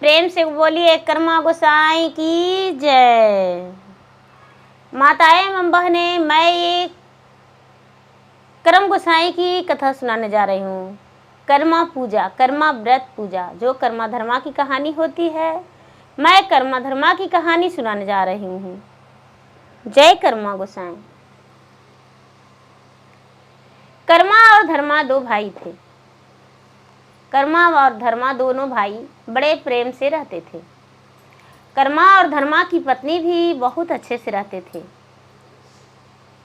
प्रेम से बोलिए कर्मा गोसाई की जय। माताएं एवं बहनें, मैं एक कर्म गोसाई की कथा सुनाने जा रही हूँ। कर्मा पूजा, कर्मा व्रत पूजा, जो कर्मा धर्मा की कहानी होती है, मैं कर्मा धर्मा की कहानी सुनाने जा रही हूँ। जय कर्मा गोसाई। कर्मा और धर्मा दो भाई थे। कर्मा और धर्मा दोनों भाई बड़े प्रेम से रहते थे। कर्मा और धर्मा की पत्नी भी बहुत अच्छे से रहते थे।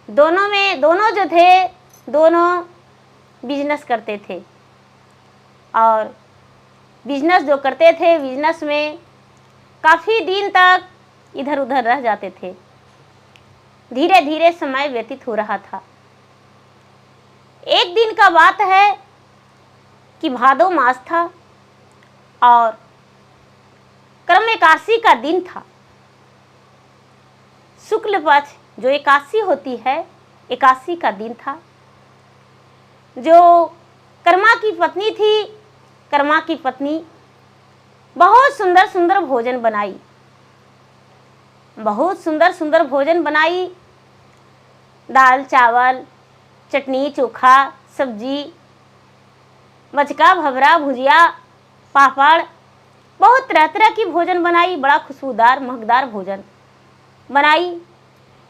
दोनों जो थे, दोनों बिजनेस करते थे और बिजनेस जो करते थे, बिजनेस में काफ़ी दिन तक इधर उधर रह जाते थे। धीरे धीरे समय व्यतीत हो रहा था। एक दिन का बात है कि भादो मास था और कर्म एकादशी का दिन था। शुक्ल पक्ष जो एकादशी होती है, एकादशी का दिन था। जो कर्मा की पत्नी थी, कर्मा की पत्नी बहुत सुंदर सुंदर भोजन बनाई, बहुत सुंदर सुंदर भोजन बनाई। दाल चावल, चटनी चोखा, सब्जी, मचका भवरा, भुजिया, पापड़, बहुत तरह तरह की भोजन बनाई। बड़ा खुशबूदार महकदार भोजन बनाई।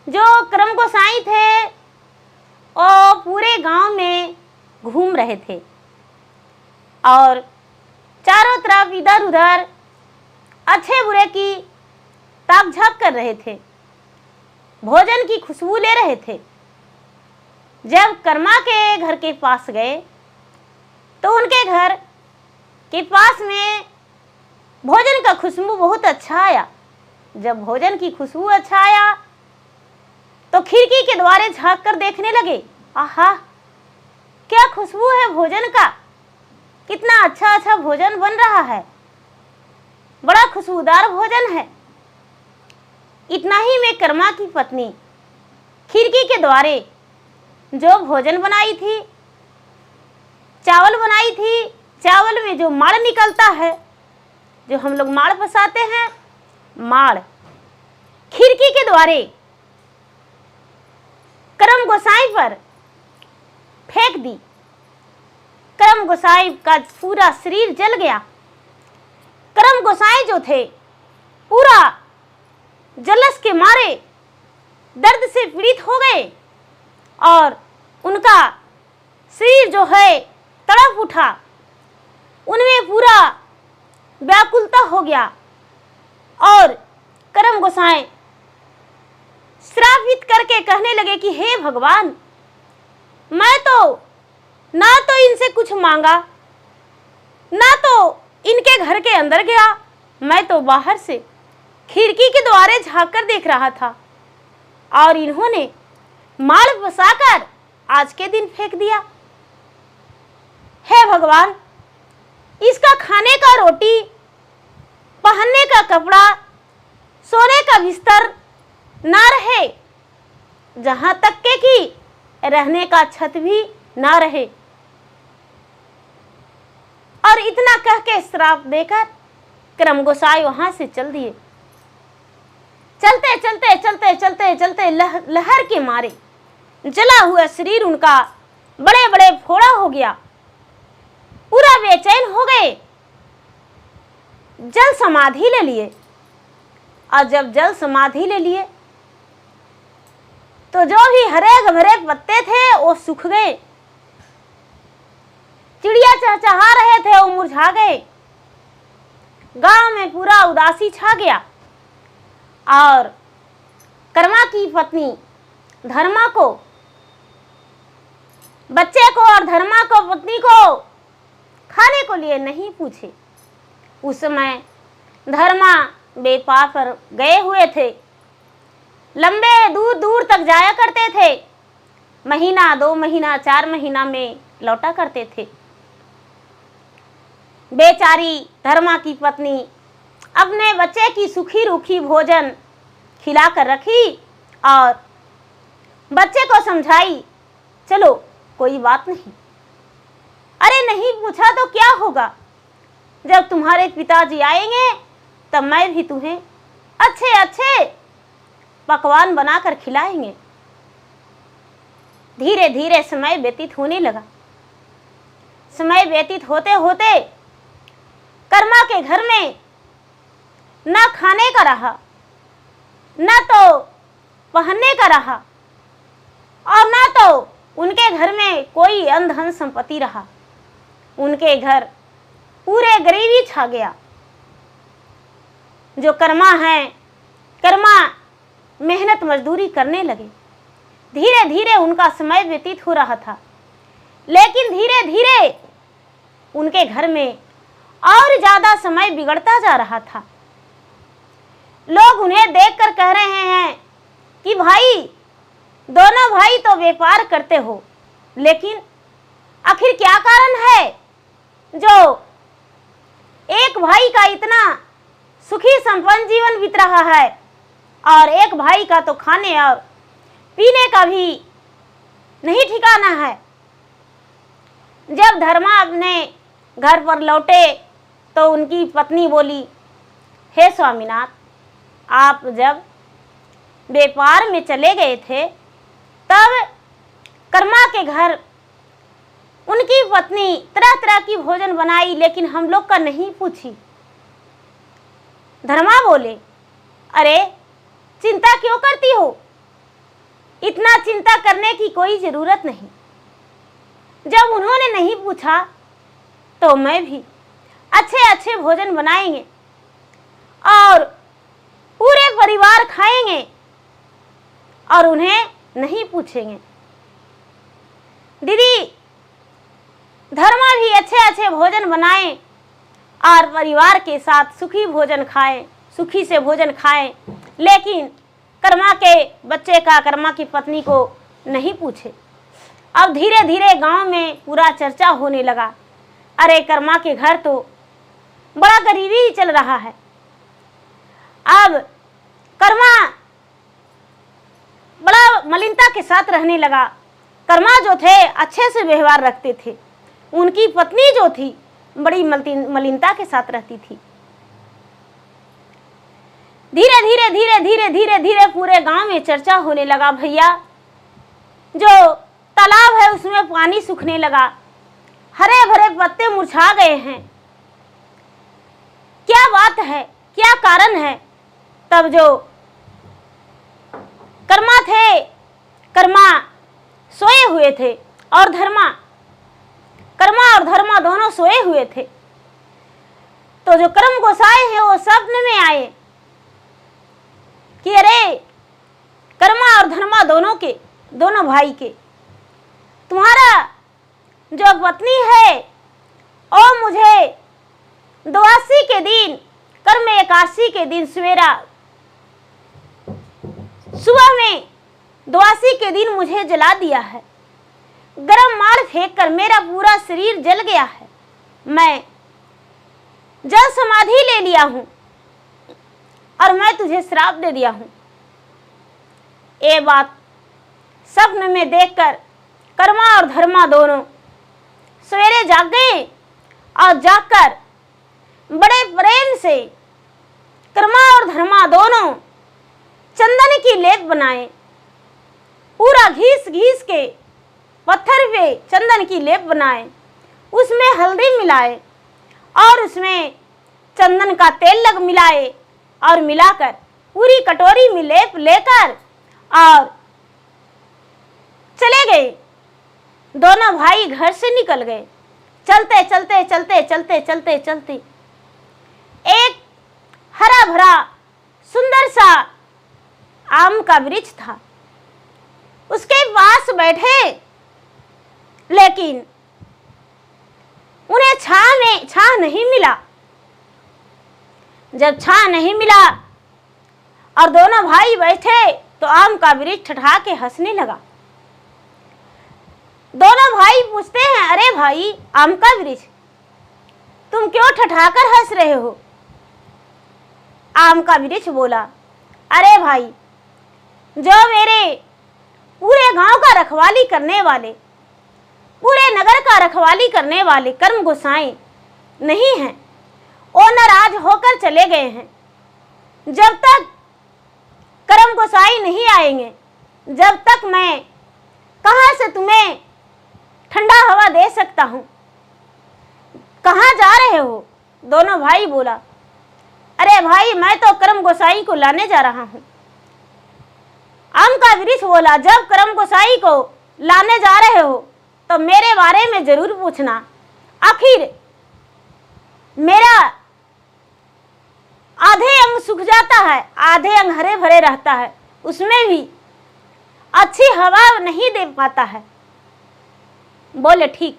जो कर्म गोसाई थे वो पूरे गांव में घूम रहे थे और चारों तरफ इधर उधर अच्छे बुरे की ताक झाक कर रहे थे, भोजन की खुशबू ले रहे थे। जब कर्मा के घर के पास गए तो उनके घर के पास में भोजन का खुशबू बहुत अच्छा आया। जब भोजन की खुशबू अच्छा आया तो खिड़की के द्वारे झांक कर देखने लगे। आहा, क्या खुशबू है भोजन का, कितना अच्छा अच्छा भोजन बन रहा है, बड़ा खुशबूदार भोजन है। इतना ही में कर्मा की पत्नी खिड़की के द्वारे जो भोजन बनाई थी, चावल बनाई थी, चावल में जो माड़ निकलता है, जो हम लोग माड़ फंसाते हैं, माड़ खिड़की के द्वारे कर्म गोसाई पर फेंक दी। कर्म गोसाई का पूरा शरीर जल गया। कर्म गोसाई जो थे पूरा जलस के मारे दर्द से पीड़ित हो गए और उनका शरीर जो है तड़प उठा, उनमें पूरा व्याकुलता हो गया और कर्म गोसाई श्रापित करके कहने लगे कि हे भगवान, मैं तो ना तो इनसे कुछ मांगा, ना तो इनके घर के अंदर गया, मैं तो बाहर से खिड़की के द्वारे झांक कर देख रहा था और इन्होंने माड़ फंसाकर आज के दिन फेंक दिया। हे भगवान, इसका खाने का रोटी, पहनने का कपड़ा, सोने का बिस्तर ना रहे, जहां तक के कि रहने का छत भी ना रहे। और इतना कह के श्राप देकर कर्म गोसाई वहां से चल दिए। चलते चलते चलते चलते चलते लहर के मारे जला हुआ शरीर उनका बड़े बड़े फोड़ा हो गया, पूरा बेचैन हो गए। जल समाधि ले लिए और जब जल समाधि ले लिए तो जो भी हरे भरे पत्ते थे वो सूख गए, चिड़िया चहचहा रहे थे वो मुरझा गए, गांव में पूरा उदासी छा गया और कर्मा की पत्नी धर्मा को, बच्चे को और धर्मा को, पत्नी को खाने को लिए नहीं पूछे। उस समय धर्मा व्यापार पर गए हुए थे, लंबे दूर दूर तक जाया करते थे, महीना 2 महीना 4 महीना में लौटा करते थे। बेचारी धर्मा की पत्नी अपने बच्चे की सूखी रूखी भोजन खिला कर रखी और बच्चे को समझाई, चलो कोई बात नहीं, अरे नहीं पूछा तो क्या होगा, जब तुम्हारे पिताजी आएंगे तब मैं भी तुम्हें अच्छे अच्छे पकवान बनाकर खिलाएंगे। धीरे धीरे समय व्यतीत होने लगा। समय व्यतीत होते होते कर्मा के घर में न खाने का रहा, न तो पहनने का रहा, और न तो उनके घर में कोई अन्न धन संपत्ति रहा। उनके घर पूरे गरीबी छा गया। जो कर्मा हैं, कर्मा मेहनत मजदूरी करने लगे। धीरे धीरे उनका समय व्यतीत हो रहा था, लेकिन धीरे धीरे उनके घर में और ज्यादा समय बिगड़ता जा रहा था। लोग उन्हें देखकर कह रहे हैं कि भाई, दोनों भाई तो व्यापार करते हो, लेकिन आखिर क्या कारण है जो एक भाई का इतना सुखी संपन्न जीवन बीत रहा है और एक भाई का तो खाने और पीने का भी नहीं ठिकाना है। जब धर्मा अपने घर पर लौटे तो उनकी पत्नी बोली, हे स्वामीनाथ, आप जब व्यापार में चले गए थे तब कर्मा के घर उनकी पत्नी तरह तरह की भोजन बनाई, लेकिन हम लोग का नहीं पूछी। धर्मा बोले, अरे चिंता क्यों करती हो? इतना चिंता करने की कोई जरूरत नहीं। जब उन्होंने नहीं पूछा तो मैं भी अच्छे अच्छे भोजन बनाएंगे और पूरे परिवार खाएंगे और उन्हें नहीं पूछेंगे। दीदी, धर्मा भी अच्छे अच्छे भोजन बनाएं और परिवार के साथ सुखी भोजन खाएं, सुखी से भोजन खाएं, लेकिन कर्मा के बच्चे का, कर्मा की पत्नी को नहीं पूछे। अब धीरे धीरे गांव में पूरा चर्चा होने लगा, अरे कर्मा के घर तो बड़ा गरीबी ही चल रहा है। अब कर्मा बड़ा मलिनता के साथ रहने लगा। कर्मा जो थे अच्छे से व्यवहार रखते थे, उनकी पत्नी जो थी बड़ी मलिनता के साथ रहती थी। धीरे धीरे धीरे धीरे धीरे धीरे पूरे गांव में चर्चा होने लगा, भैया जो तालाब है उसमें पानी सूखने लगा, हरे भरे पत्ते मुरझा गए हैं, क्या बात है, क्या कारण है? तब जो कर्मा थे, कर्मा सोए हुए थे और कर्मा और धर्मा दोनों सोए हुए थे। तो जो कर्म गोसाई है वो स्वप्न में आए कि अरे कर्मा और धर्मा दोनों भाई के, तुम्हारा जो पत्नी है वो मुझे द्वादशी के दिन, कर्म एकादशी के दिन सुबह में द्वादशी के दिन मुझे जला दिया है। गरम मार फेंक कर मेरा पूरा शरीर जल गया है। मैं जल समाधि ले लिया हूं और मैं तुझे श्राप दे दिया हूं। ये बात स्वप्न में देखकर कर्मा और धर्मा दोनों सवेरे जाग गए और जागकर बड़े प्रेम से कर्मा और धर्मा दोनों चंदन की लेप बनाए। पूरा घीस घीस के पत्थर पे चंदन की लेप बनाए, उसमें हल्दी मिलाए और उसमें चंदन का तेल मिलाए और मिलाकर पूरी कटोरी में लेप लेकर और चले गए। दोनों भाई घर से निकल गए। चलते चलते चलते चलते चलते चलते एक हरा भरा सुंदर सा आम का वृक्ष था, उसके पास बैठे, लेकिन उन्हें छां नहीं मिला। जब छां नहीं मिला और दोनों भाई बैठे तो आम का वृक्ष ठठा के हंसने लगा। दोनों भाई पूछते हैं, अरे भाई आम का वृक्ष, तुम क्यों ठठाकर हंस रहे हो? आम का वृक्ष बोला, अरे भाई, जो मेरे पूरे गांव का रखवाली करने वाले, पूरे नगर का रखवाली करने वाले कर्म गोसाई नहीं हैं, वो नाराज होकर चले गए हैं। जब तक करम गोसाई नहीं आएंगे, जब तक मैं कहाँ से तुम्हें ठंडा हवा दे सकता हूँ। कहाँ जा रहे हो? दोनों भाई बोला, अरे भाई मैं तो करम गोसाई को लाने जा रहा हूँ। आम का वृक्ष बोला, जब करम गोसाई को लाने जा रहे हो तो मेरे बारे में जरूर पूछना, आखिर मेरा आधे अंग सूख जाता है, आधे अंग हरे भरे रहता है, उसमें भी अच्छी हवा नहीं दे पाता है। बोले ठीक।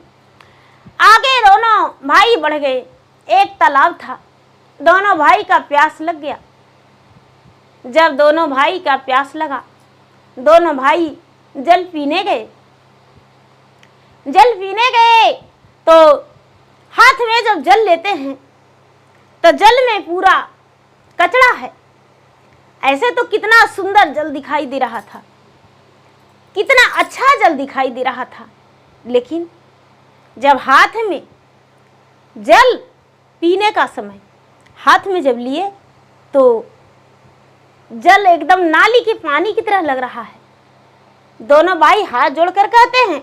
आगे दोनों भाई बढ़ गए। एक तालाब था, दोनों भाई का प्यास लग गया। जब दोनों भाई का प्यास लगा, दोनों भाई जल पीने गए। जल पीने गए तो हाथ में जब जल लेते हैं तो जल में पूरा कचरा है। ऐसे तो कितना सुंदर जल दिखाई दे रहा था, कितना अच्छा जल दिखाई दे रहा था, लेकिन जब हाथ में जल पीने का समय हाथ में जब लिए तो जल एकदम नाली के पानी की तरह लग रहा है। दोनों भाई हाथ जोड़कर कहते हैं,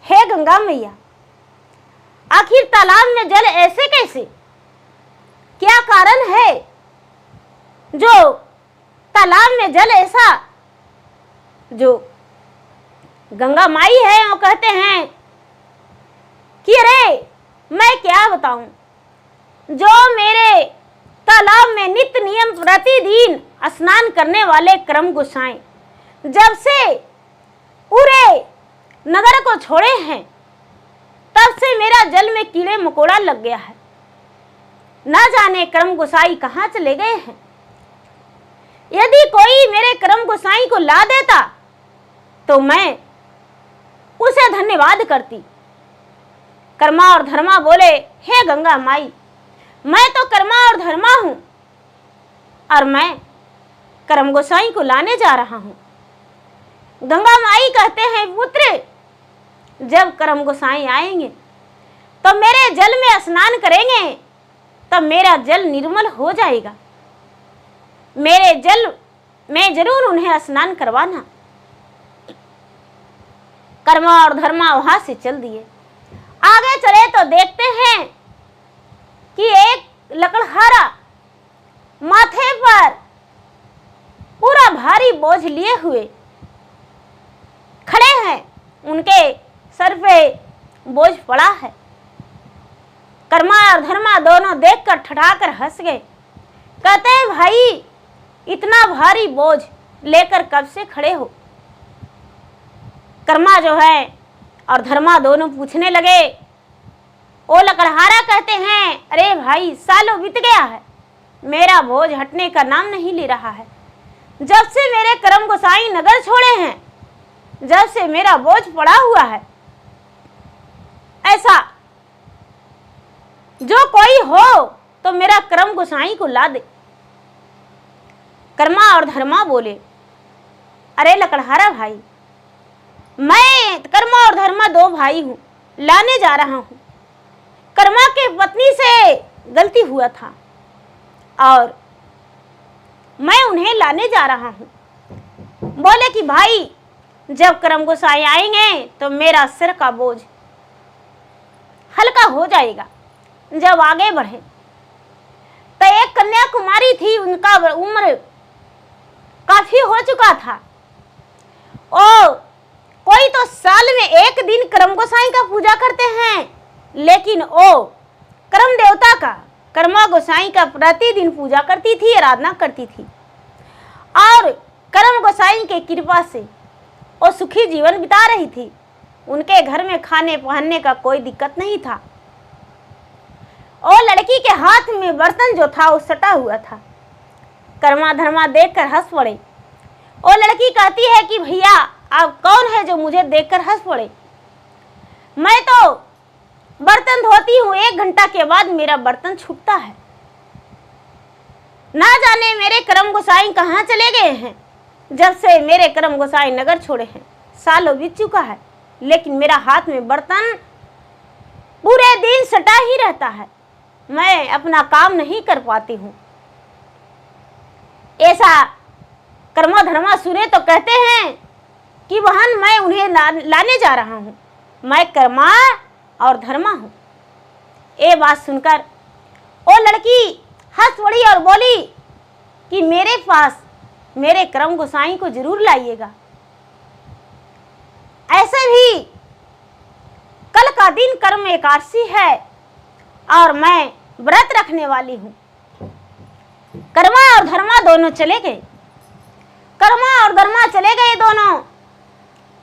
हे गंगा मैया, आखिर तालाब में जल ऐसे कैसे? क्या कारण है जो तालाब में जल ऐसा? जो गंगा माई है वो कहते हैं कि अरे मैं क्या बताऊं, जो मेरे तालाब में नित्य नियम प्रतिदिन स्नान करने वाले करम गोसाई जब से पूरे नगर को छोड़े हैं तब से मेरा जल में कीड़े मकोड़ा लग गया है। ना जाने करम गोसाई कहाँ चले गए हैं। यदि कोई मेरे करम गोसाई को ला देता तो मैं उसे धन्यवाद करती। कर्मा और धर्मा बोले, हे गंगा माई, मैं तो कर्मा और धर्मा हूं और मैं करम गोसाई को लाने जा रहा हूं। गंगा माई कहते हैं, पुत्र, जब करम गोसाई आएंगे तो मेरे जल में स्नान करेंगे तब मेरा जल निर्मल हो जाएगा। मेरे जल में जरूर उन्हें स्नान करवाना। कर्मा और धर्मा वहां से चल दिए। आगे चले तो देखते हैं कि एक लकड़हारा माथे पर पूरा भारी बोझ लिए हुए खड़े हैं। उनके सर पे बोझ पड़ा है। कर्मा और धर्मा दोनों देखकर ठठाकर हंस गए। कहते हैं, भाई इतना भारी बोझ लेकर कब से खड़े हो? कर्मा जो है और धर्मा दोनों पूछने लगे। ओ लकड़हारा कहते हैं, अरे भाई सालों बीत गया है, मेरा बोझ हटने का नाम नहीं ले रहा है। जब से मेरे करम गोसाई नगर छोड़े हैं, जब से मेरा बोझ पड़ा हुआ है। ऐसा जो कोई हो तो मेरा करम गोसाई को ला दे। कर्मा और धर्मा बोले, अरे लकड़हारा भाई, मैं कर्मा और धर्मा दो भाई हूं, लाने जा रहा हूं। कर्मा के पत्नी से गलती हुआ था और मैं उन्हें लाने जा रहा हूं। बोले कि भाई जब करम गोसाई आएंगे तो मेरा सिर का बोझ हल्का हो जाएगा। जब आगे बढ़े तो एक कन्याकुमारी थी, उनका उम्र काफी हो चुका था। ओ कोई तो साल में एक दिन करम गोसाई का पूजा करते हैं, लेकिन ओ करम देवता का, कर्मा गोसाई का प्रतिदिन पूजा करती थी, आराधना करती थी और करम गोसाई के कृपा से वो सुखी जीवन बिता रही थी। उनके घर में खाने पहनने का कोई दिक्कत नहीं था। और लड़की के हाथ में बर्तन जो था वो सटा हुआ था। कर्मा धर्मा देखकर हंस पड़े। और लड़की कहती है कि भैया आप कौन है जो मुझे देखकर हंस पड़े? मैं तो बर्तन धोती हूँ, 1 घंटा के बाद मेरा बर्तन छूटता है। ना जाने मेरे करम गोसाई कहाँ चले गए हैं। जब से मेरे करम गोसाई नगर छोड़े हैं सालों बीत चुका है, लेकिन मेरा हाथ में बर्तन पूरे दिन सटा ही रहता है। मैं अपना काम नहीं कर पाती हूँ। ऐसा कर्मा धर्मा सुने तो कहते हैं कि बहन मैं उन्हें लाने जा रहा हूँ, मैं कर्मा और धर्मा हूँ। ये बात सुनकर वो लड़की हंस पड़ी और बोली कि मेरे पास मेरे कर्म गोसाई को जरूर लाइएगा। ऐसे भी कल का दिन कर्म एकादशी है और मैं व्रत रखने वाली हूँ। कर्मा और धर्मा दोनों चले गए। कर्मा और धर्मा चले गए दोनों।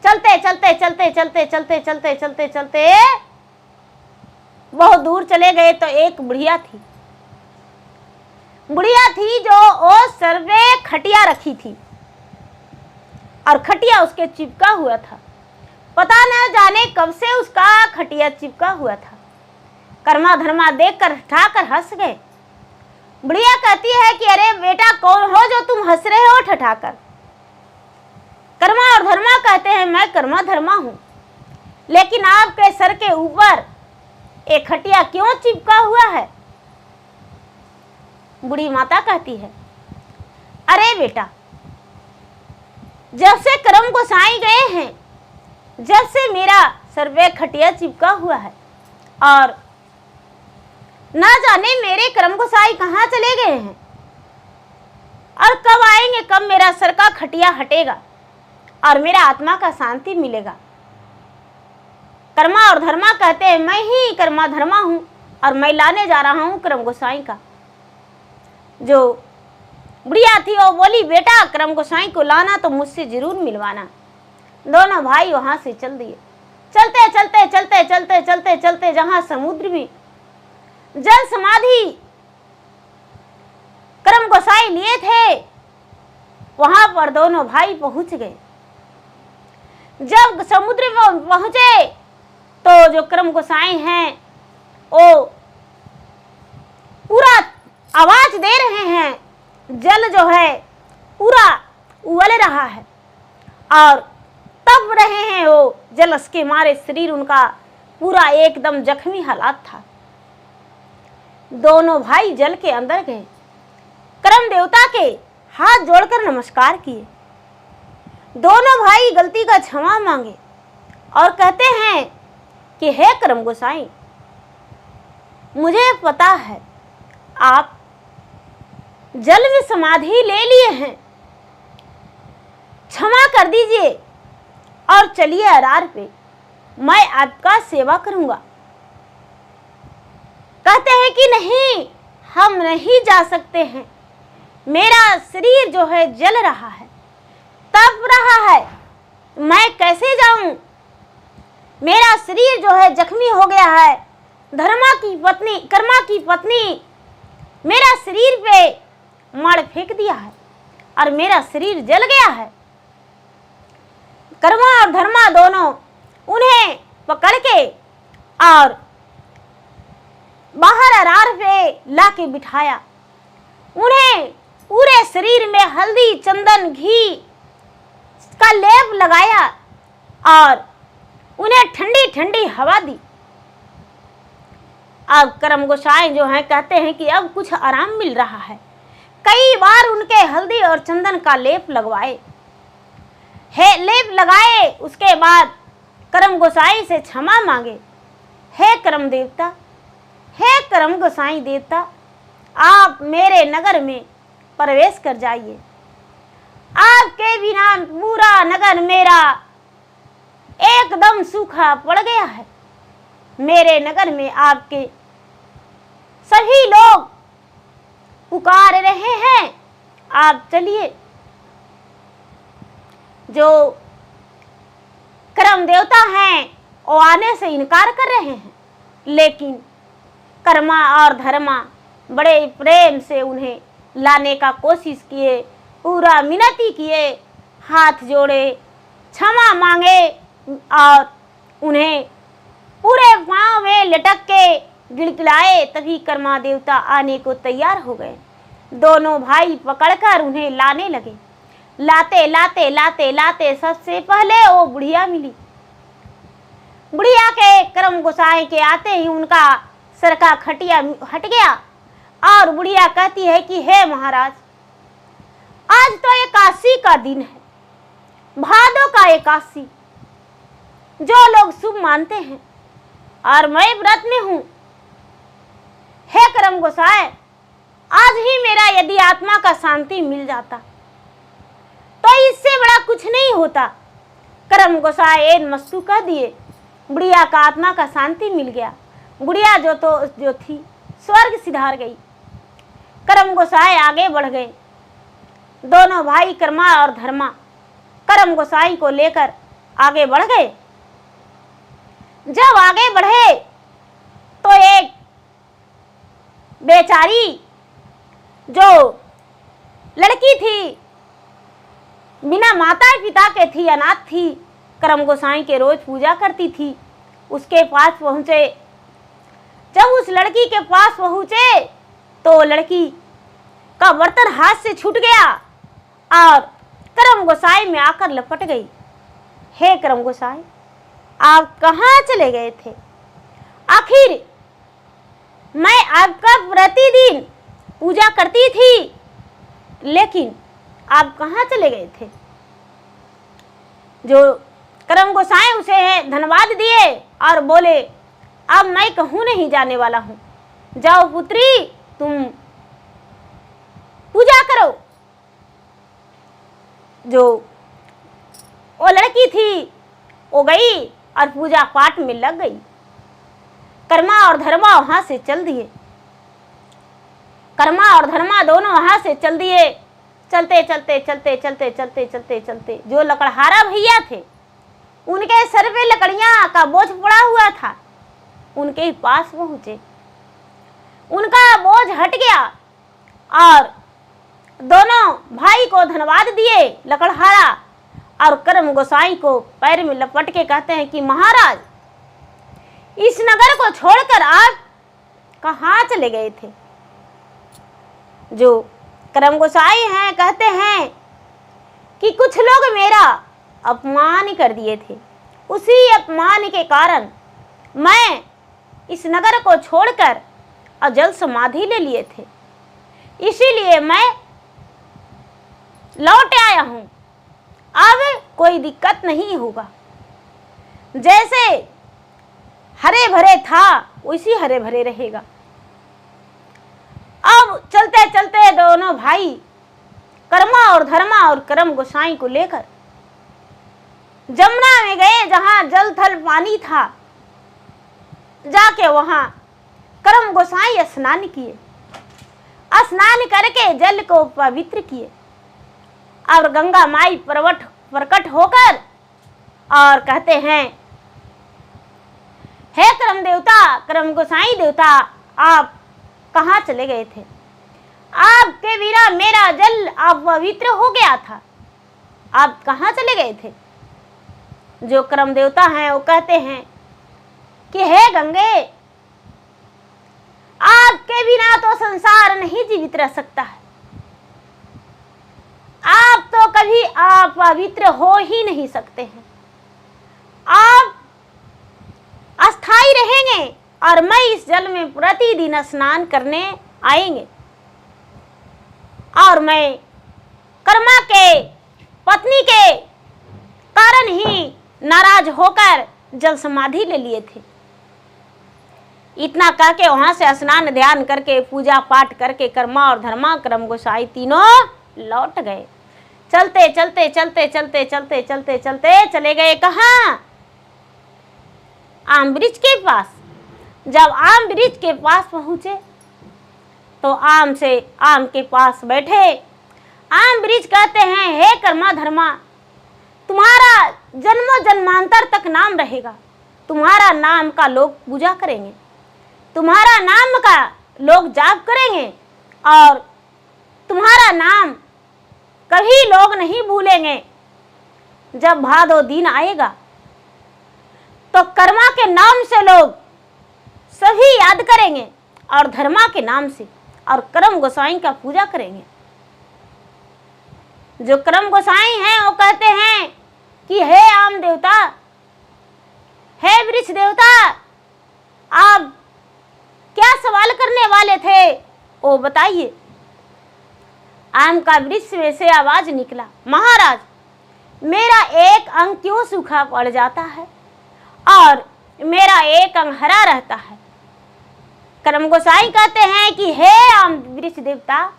चलते चलते चलते चलते चलते चलते चलते चलते बहुत दूर चले गए तो एक बुढ़िया थी। बुढ़िया थी जो वो सर पे खटिया रखी थी और खटिया उसके चिपका हुआ था। पता न जाने कब से उसका खटिया चिपका हुआ था। कर्मा धर्मा देखकर ठठाकर हंस गए। बुढ़िया कहती है कि अरे बेटा कौन हो जो तुम हंस रहे हो ठठाकर? कर्मा और धर्मा कहते हैं मैं कर्मा धर्मा हूँ, लेकिन आपके सर के ऊपर एक खटिया क्यों चिपका हुआ है? बूढ़ी माता कहती है अरे बेटा, जब से कर्म गोसाई गए हैं, जब से मेरा सर पे खटिया चिपका हुआ है और ना जाने मेरे कर्म गोसाई कहाँ चले गए हैं और कब आएंगे, कब मेरा सर का खटिया हटेगा और मेरा आत्मा का शांति मिलेगा। कर्मा और धर्मा कहते हैं मैं ही कर्मा धर्मा हूँ और मैं लाने जा रहा हूँ कर्म गोसाई का। जो बुढ़िया थी वो बोली बेटा कर्म गोसाई को लाना तो मुझसे जरूर मिलवाना। दोनों भाई वहां से चल दिए। चलते चलते चलते चलते चलते चलते जहां समुद्र में जल समाधि कर्म गोसाई लिए थे वहां पर दोनों भाई पहुंच गए। जब समुद्र में पहुंचे तो जो कर्म गोसाई हैं वो पूरा आवाज दे रहे हैं, जल जो है पूरा उबल रहा है और तप रहे हैं वो जल के मारे। शरीर उनका पूरा एकदम जख्मी हालात था। दोनों भाई जल के अंदर गए, कर्म देवता के हाथ जोड़कर नमस्कार किए। दोनों भाई गलती का क्षमा मांगे और कहते हैं कि हे कर्म गोसाई, मुझे पता है आप जल में समाधि ले लिए हैं, क्षमा कर दीजिए और चलिए अरार पे, मैं आपका सेवा करूंगा। कहते हैं कि नहीं, हम नहीं जा सकते हैं, मेरा शरीर जो है जल रहा है, तप रहा है, मैं कैसे जाऊं? मेरा शरीर जो है जख्मी हो गया है। धर्मा की पत्नी, कर्मा की पत्नी मेरा शरीर पे मार फेंक दिया है और मेरा शरीर जल गया है। कर्मा और धर्मा दोनों उन्हें पकड़ के और बाहर अरार पे लाके बिठाया। उन्हें पूरे शरीर में हल्दी, चंदन, घी का लेप लगाया और उन्हें ठंडी ठंडी हवा दी। अब कर्म गोसाई जो हैं कहते हैं कि अब कुछ आराम मिल रहा है। कई बार उनके हल्दी और चंदन का लेप लगवाए, लेप लगाए। उसके बाद कर्म गोसाई से क्षमा मांगे। हे कर्म देवता, हे कर्म गोसाई देवता, आप मेरे नगर में प्रवेश कर जाइए। आपके बिना पूरा नगर मेरा एकदम सूखा पड़ गया है। मेरे नगर में आपके सभी लोग पुकार रहे हैं, आप चलिए। जो कर्म देवता हैं वो आने से इनकार कर रहे हैं, लेकिन कर्मा और धर्मा बड़े प्रेम से उन्हें लाने का कोशिश किए, पूरा मिनती किए, हाथ जोड़े, क्षमा मांगे और उन्हें पूरे पांव में लटक के गिड़गिड़ाए। तभी कर्मा देवता आने को तैयार हो गए। दोनों भाई पकड़कर उन्हें लाने लगे। लाते लाते लाते लाते सबसे पहले वो बुढ़िया मिली। बुढ़िया के कर्म गोसाई के आते ही उनका सर का खटिया हट गया और बुढ़िया कहती है कि हे महाराज, आज तो एकादशी का दिन है, भादों का एकादशी, जो लोग शुभ मानते हैं, और मैं व्रत में हूं। हे करम गोसाई, आज ही मेरा यदि आत्मा का शांति मिल जाता तो इससे बड़ा कुछ नहीं होता। करम गोसाई एन मस्तु कह दिए, बुढ़िया का आत्मा का शांति मिल गया। बुढ़िया जो थी स्वर्ग सिधार गई। करम गोसाई आगे बढ़ गए। दोनों भाई कर्मा और धर्मा करम गोसाई को लेकर आगे बढ़ गए। जब आगे बढ़े तो एक बेचारी जो लड़की थी, बिना माता पिता के थी, अनाथ थी, करम गोसाई के रोज पूजा करती थी, उसके पास पहुंचे। जब उस लड़की के पास पहुंचे तो लड़की का बर्तन हाथ से छूट गया और करम गोसाई में आकर लपट गई। हे करम गोसाई, आप कहाँ चले गए थे? आखिर मैं आपका प्रतिदिन पूजा करती थी, लेकिन आप कहाँ चले गए थे? जो करम गोसाई उसे धन्यवाद दिए और बोले, अब मैं कहूँ नहीं जाने वाला हूँ, जाओ पुत्री तुम पूजा करो। जो वो लड़की थी वो गई और पूजा पाठ में लग गई। कर्मा और धर्मा वहां से चल दिए। कर्मा और धर्मा दोनों वहां से चल दिए। चलते चलते चलते चलते चलते चलते चलते जो लकड़हारा भैया थे, उनके सर पे लकड़ियां का बोझ पड़ा हुआ था, उनके पास पहुंचे। उनका बोझ हट गया और दोनों भाई को धन्यवाद दिए लकड़हारा, और करम गोसाई को पैर में लपट के कहते हैं कि महाराज, इस नगर को छोड़कर आप कहाँ चले गए थे? जो करम गोसाई हैं कहते हैं कि कुछ लोग मेरा अपमान कर दिए थे, उसी अपमान के कारण मैं इस नगर को छोड़कर अजल समाधि ले लिए थे, इसीलिए मैं लौट आया हूं। अब कोई दिक्कत नहीं होगा। जैसे हरे भरे था वैसी हरे भरे रहेगा। अब चलते चलते दोनों भाई कर्मा और धर्मा और करम गोसाई को लेकर जमुना में गए, जहां जल थल पानी था। जाके वहां करम गोसाई स्नान किए। स्नान करके जल को पवित्र किए और गंगा माई प्रकट होकर और कहते हैं, हे करम देवता, करम गोसाई देवता, आप कहाँ चले गए थे? आपके बिना मेरा जल अपवित्र हो गया था, आप कहाँ चले गए थे? जो करम देवता हैं वो कहते हैं कि हे गंगे, आपके बिना तो संसार नहीं जीवित रह सकता है। आप तो कभी अपवित्र हो ही नहीं सकते हैं। आप अस्थाई रहेंगे और मैं इस जल में प्रतिदिन स्नान करने आएंगे, और मैं कर्मा के पत्नी के कारण ही नाराज होकर जल समाधि ले लिए थे। इतना करके वहां से स्नान ध्यान करके पूजा पाठ करके कर्मा और धर्मा करम गोसाई तीनों लौट गए। चलते चलते चलते चलते चलते चलते चलते चले गए कहाँ? आम वृक्ष के पास। जब आम वृक्ष के पास पहुंचे तो आम के पास बैठे। आम वृक्ष कहते हैं, हे कर्मा धर्मा, तुम्हारा जन्मों जन्मांतर तक नाम रहेगा, तुम्हारा नाम का लोग पूजा करेंगे, तुम्हारा नाम का लोग जाप करेंगे, और तुम्हारा नाम कभी लोग नहीं भूलेंगे। जब भादो दिन आएगा तो कर्मा के नाम से लोग सभी याद करेंगे और धर्मा के नाम से, और करम गोसाई का पूजा करेंगे। जो करम गोसाई हैं वो कहते हैं कि हे आम देवता, हे वृक्ष देवता, आप क्या सवाल करने वाले थे वो बताइए। आम का वृक्ष में से आवाज निकला, महाराज मेरा एक अंग क्यों सूखा पड़ जाता है और मेरा एक अंग हरा रहता है। कर्म गोसाई कहते हैं कि हे आम वृक्ष देवता,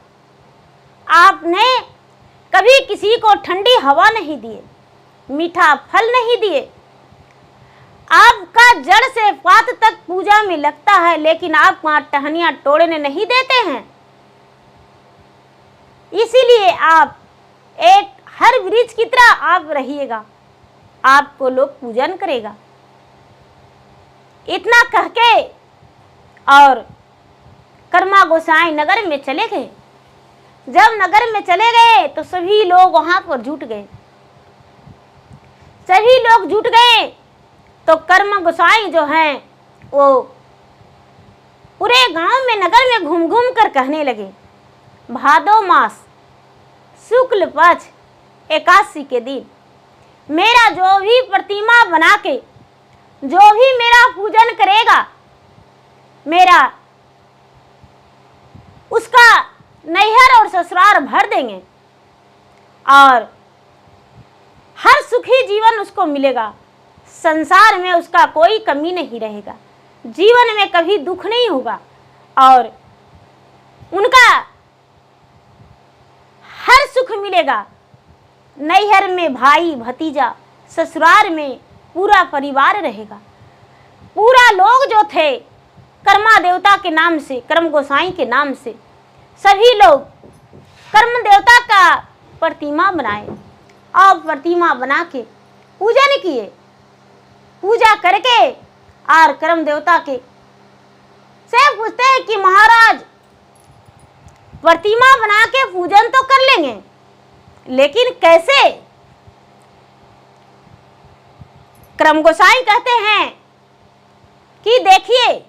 आपने कभी किसी को ठंडी हवा नहीं दिए, मीठा फल नहीं दिए, आपका जड़ से पात तक पूजा में लगता है, लेकिन आप वहां टहनियां तोड़ने नहीं देते हैं। इसीलिए आप एक हर वृक्ष की तरह आप रहिएगा, आपको लोग पूजन करेगा। इतना कह के और कर्मा गोसाई नगर में चले गए। जब नगर में चले गए तो सभी लोग वहां पर जुट गए। सभी लोग जुट गए तो कर्मा गोसाई जो हैं वो पूरे गांव में नगर में घूम घूम कर कहने लगे, भादो मास शुक्ल पक्ष एकादशी के दिन मेरा जो भी प्रतिमा बना के जो भी मेरा पूजन करेगा, मेरा उसका नैहर और ससुराल भर देंगे और हर सुखी जीवन उसको मिलेगा। संसार में उसका कोई कमी नहीं रहेगा, जीवन में कभी दुख नहीं होगा और उनका हर सुख मिलेगा। नैहर में भाई भतीजा, ससुराल में पूरा परिवार रहेगा। पूरा लोग जो थे कर्मा देवता के नाम से, कर्म गोसाई के नाम से सभी लोग कर्म देवता का प्रतिमा बनाए और प्रतिमा बना के पूजन किए। पूजा करके और कर्म देवता के से पूछते हैं कि महाराज प्रतिमा बना के पूजन तो कर लेंगे, लेकिन कैसे। कर्म गोसाई कहते हैं कि देखिए,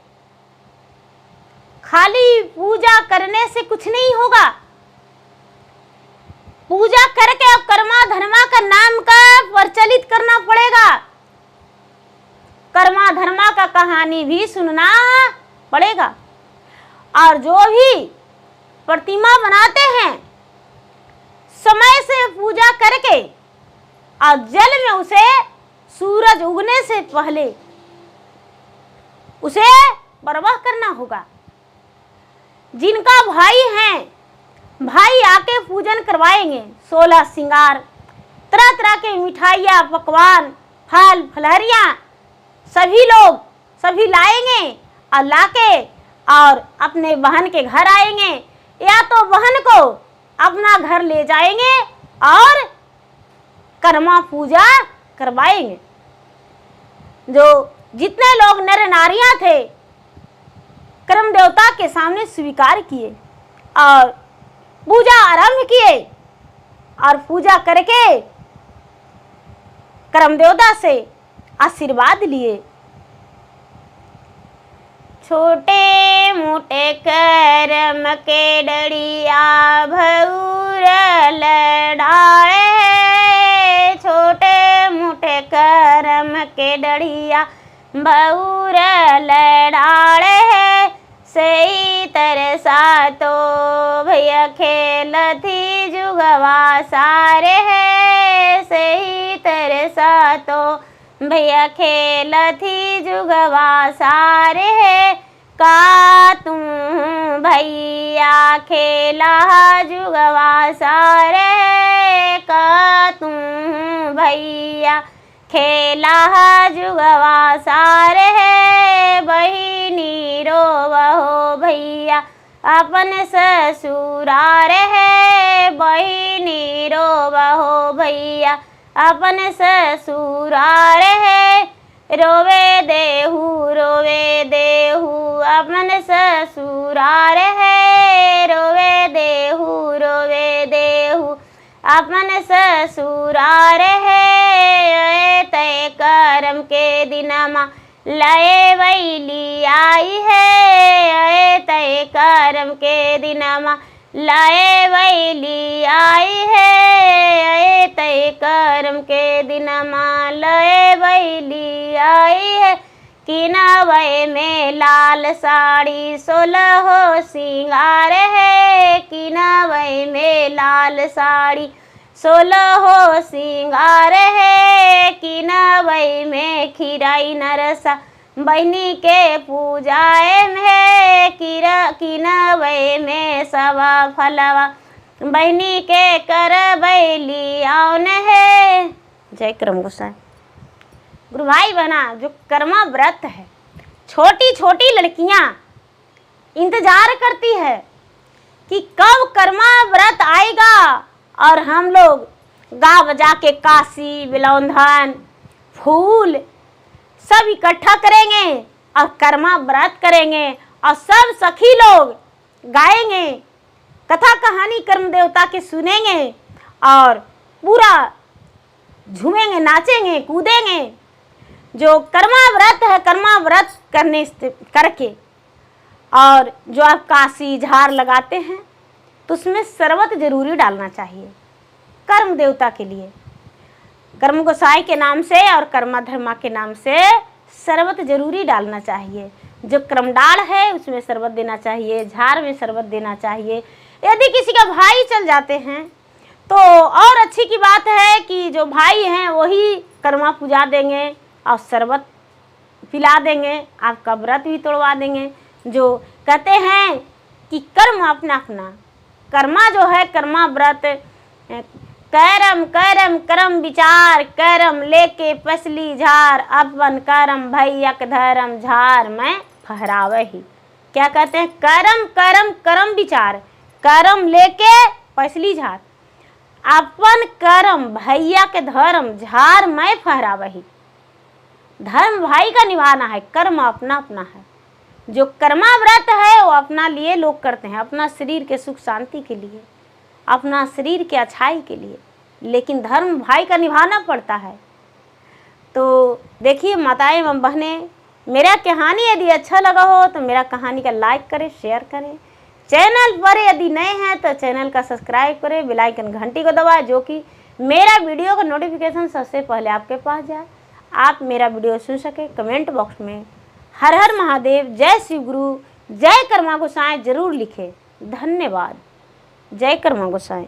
खाली पूजा करने से कुछ नहीं होगा। पूजा करके अब कर्मा धर्मा का नाम का प्रचलित करना पड़ेगा। कर्मा धर्मा का कहानी भी सुनना पड़ेगा। और जो भी प्रतिमा बनाते हैं समय से पूजा करके और जल में उसे सूरज उगने से पहले उसे परवाह करना होगा। जिनका भाई हैं, भाई आके पूजन करवाएंगे। 16 श्रृंगार, तरह तरह के मिठाइयाँ, पकवान, फल फलहरियाँ सभी लोग सभी लाएंगे और लाके और अपने बहन के घर आएंगे या तो बहन को अपना घर ले जाएंगे और कर्मा पूजा करवाएंगे। जो जितने लोग नर नारियां थे कर्म देवता के सामने स्वीकार किए और पूजा आरंभ किए और पूजा करके कर्म देवता से आशीर्वाद लिए। छोटे मोटे कर्म के डड़िया भौर लड़ाए, छोटे मोटे कर्म के डड़िया भौर लड़ाए, सही तरसा तो भैया खेल थी जुगवा सारे है, सही तरसा तो भैया खेल थी जुगवा सारे है, का तुम भैया खेला जुगवा सारे, का तुम भैया खेला जुगवा सारे है, बहिनी रोवहो भैया अपन ससुरार है, बहिनी रोवहो भैया अपन ससुरार है, रोवे देहू अपन ससुरार है, रोवे देहू अपन ससुरार है, तय कर्म के दिनमा लय वैली आई है, तय कर्म के दिनमा लय वैली आई है, तय कर्म के दिनमा लय वैली आई है, किनवै में लाल साड़ी 16 सिंगार है, किनवै में लाल साड़ी 16 सिंगार है, किनवै में खीराई नरसा बहनी के पूजाए है, किनवै में सवा फलवा बहनी के करबै लियाउन है। जय कर्म गोसाई। गुरु भाई बहना, जो कर्मा व्रत है, छोटी छोटी लड़कियां इंतजार करती है कि कब कर्मा व्रत आएगा और हम लोग गा बजा के काशी बिलौंधन फूल सब इकट्ठा करेंगे और कर्मा व्रत करेंगे और सब सखी लोग गाएंगे, कथा कहानी कर्म देवता के सुनेंगे और पूरा झूमेंगे, नाचेंगे, कूदेंगे। जो कर्मा व्रत है, कर्मा व्रत करके और जो आप काशी झार लगाते हैं तो उसमें शरबत जरूरी डालना चाहिए कर्म देवता के लिए। कर्म गोसाई के नाम से और कर्मा धर्मा के नाम से शरबत जरूरी डालना चाहिए। जो कर्मडाल है उसमें शरबत देना चाहिए, झार में शरबत देना चाहिए। यदि किसी का भाई चल जाते हैं तो और अच्छी की बात है कि जो भाई हैं वही कर्मा पूजा देंगे और शरबत पिला देंगे, आपका व्रत भी तोड़वा देंगे। जो कहते हैं कि कर्म अपना अपना, कर्मा जो है कर्मा व्रत करम करम करम विचार, करम लेके पसली झार, अपन करम भैया के धर्म झार में फहरावे ही। क्या कहते हैं? करम करम करम विचार, करम लेके पसली झार, अपन करम भैया के धर्म झार में फहरावे ही। धर्म भाई का निभाना है, कर्म अपना अपना है। जो कर्मा व्रत है वो अपना लिए लोग करते हैं, अपना शरीर के सुख शांति के लिए, अपना शरीर के अच्छाई के लिए, लेकिन धर्म भाई का निभाना पड़ता है। तो देखिए माताएं एवं बहनें, मेरा कहानी यदि अच्छा लगा हो तो मेरा कहानी का लाइक करें, शेयर करें। चैनल पर यदि नए हैं तो चैनल का सब्सक्राइब करें, बेल आइकन घंटी को दबाएं, जो कि मेरा वीडियो का नोटिफिकेशन सबसे पहले आपके पास जाए, आप मेरा वीडियो सुन सके। कमेंट बॉक्स में हर हर महादेव, जय शिव गुरु, जय कर्मा गोसाई जरूर लिखें। धन्यवाद। जय कर्मा गोसाई।